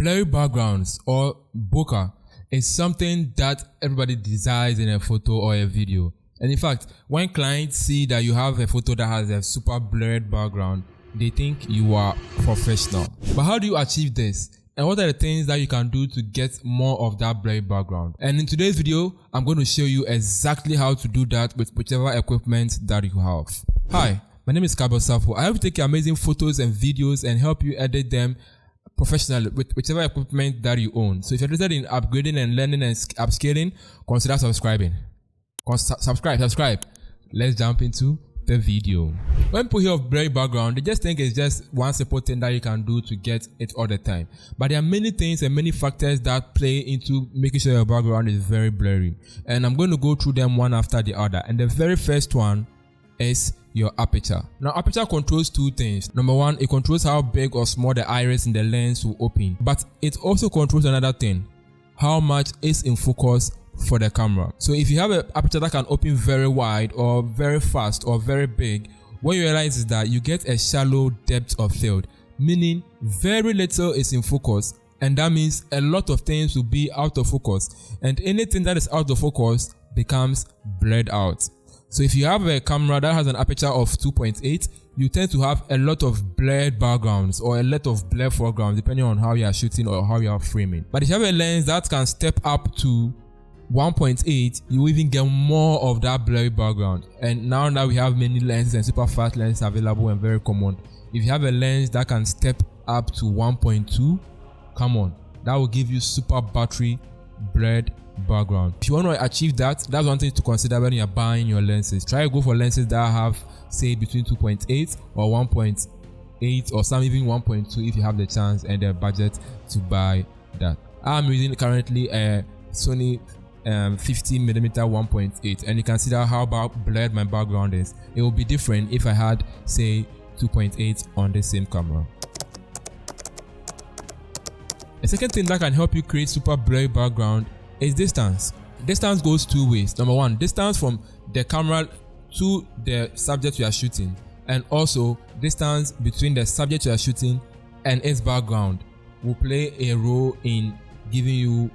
Blurry backgrounds or bokeh is something that everybody desires in a photo or a video. And in fact, when clients see that you have a photo that has a super blurred background, they think you are professional. But how do you achieve this? And what are the things that you can do to get more of that blurry background? And in today's video, I'm going to show you exactly how to do that with whichever equipment that you have. Hi, my name is Carbell Sarfo. I help you take your amazing photos and videos and help you edit them professionally with whichever equipment that you own. So if you're interested in upgrading and learning and upscaling, consider subscribing. Subscribe. Let's jump into the video. When people hear of blurry background, they just think it's just one simple thing that you can do to get it all the time. But there are many things and many factors that play into making sure your background is very blurry. And I'm going to go through them one after the other. And the very first one is your aperture. Now, aperture controls two things. Number one, it controls how big or small the iris in the lens will open. But it also controls another thing, how much is in focus for the camera. So if you have an aperture that can open very wide or very fast or very big, what you realize is that you get a shallow depth of field, meaning very little is in focus, and that means a lot of things will be out of focus, and anything that is out of focus becomes blurred out. So if you have a camera that has an aperture of 2.8, you tend to have a lot of blurred backgrounds or a lot of blurred foregrounds depending on how you are shooting or how you are framing. But if you have a lens that can step up to 1.8, you even get more of that blurry background. And now that we have many lenses and super fast lenses available and very common, if you have a lens that can step up to 1.2, come on, that will give you super battery blurred background. If you want to achieve that, that's one thing to consider when you're buying your lenses. Try to go for lenses that have, say, between 2.8 or 1.8 or some even 1.2 if you have the chance and the budget to buy that. I'm using currently a Sony 50mm 1.8, and you can see how blurred my background is. It will be different if I had, say, 2.8 on the same camera. A second thing that can help you create super blurry background is distance. Distance goes two ways. Number one, distance from the camera to the subject you are shooting, and also distance between the subject you are shooting and its background will play a role in giving you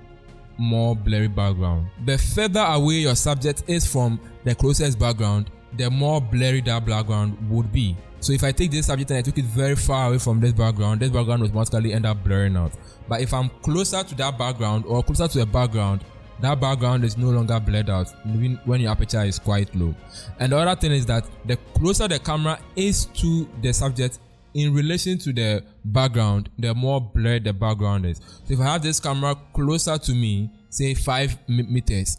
more blurry background. The further away your subject is from the closest background, the more blurry that background would be. So if I take this subject and I took it very far away from this background will automatically end up blurring out. But if I'm closer to that background or closer to a background, that background is no longer blurred out even when your aperture is quite low. And the other thing is that the closer the camera is to the subject in relation to the background, the more blurred the background is. So if I have this camera closer to me, say 5 meters,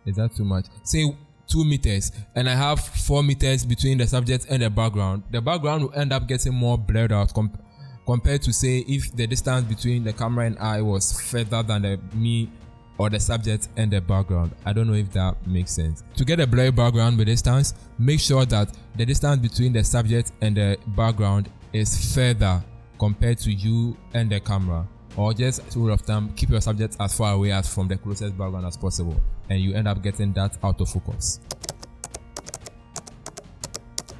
is that too much? Say 2 meters, and I have 4 meters between the subject and the background will end up getting more blurred out compared to, say, if the distance between the camera and I was further than me or the subject and the background. I don't know if that makes sense. To get a blurry background with distance, make sure that the distance between the subject and the background is further compared to you and the camera, or just rule of thumb, keep your subject as far away as from the closest background as possible, and you end up getting that out of focus.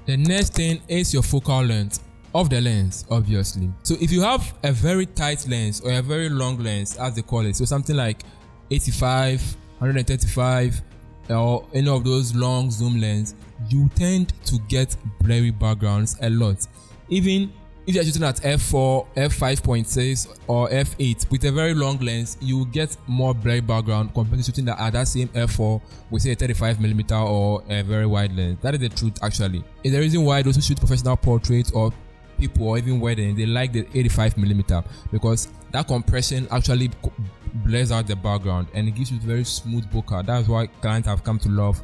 The next thing is your focal length of the lens, obviously. So if you have a very tight lens or a very long lens, as they call it, so something like 85, 135 or any of those long zoom lens, you tend to get blurry backgrounds a lot. Even if you're shooting at f4, f5.6 or f8 with a very long lens, you will get more blurry background compared to shooting at that same f4 with, say, a 35mm or a very wide lens. That is the truth, actually. It's the reason why those who shoot professional portraits or people or even weddings, they like the 85mm, because that compression actually blurs out the background and it gives you very smooth bokeh. That's why clients have come to love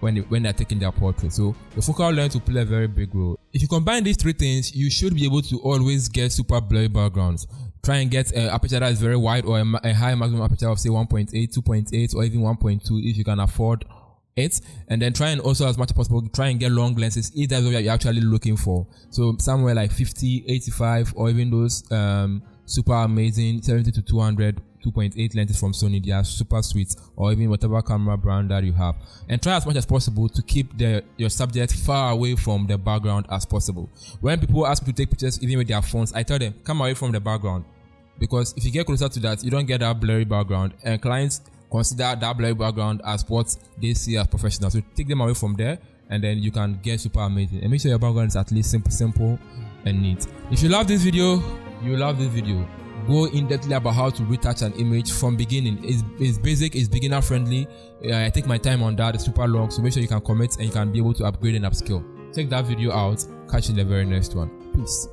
when they're taking their portrait. So the focal length will play a very big role. If you combine these three things, you should be able to always get super blurry backgrounds. Try and get an aperture that is very wide or a high maximum aperture of, say, 1.8, 2.8 or even 1.2 if you can afford it. And then try and also, as much as possible, try and get long lenses if that's what you're actually looking for. So somewhere like 50, 85 or even those super amazing 70 to 200 2.8 lenses from Sony. They are super sweet, or even whatever camera brand that you have. And try as much as possible to keep your subject far away from the background as possible. When people ask me to take pictures even with their phones, I tell them, come away from the background. because if you get closer to that, you don't get that blurry background, and clients consider that blurry background as what they see as professional. So take them away from there, and then you can get super amazing. And make sure your background is at least simple and neat. If you love this video, you love this video. Go in depthly about how to retouch an image from beginning. It's basic, it's beginner friendly. I take my time on that. It's super long, so make sure you can commit and you can be able to upgrade and upskill. Check that video out. Catch you in the very next one. Peace.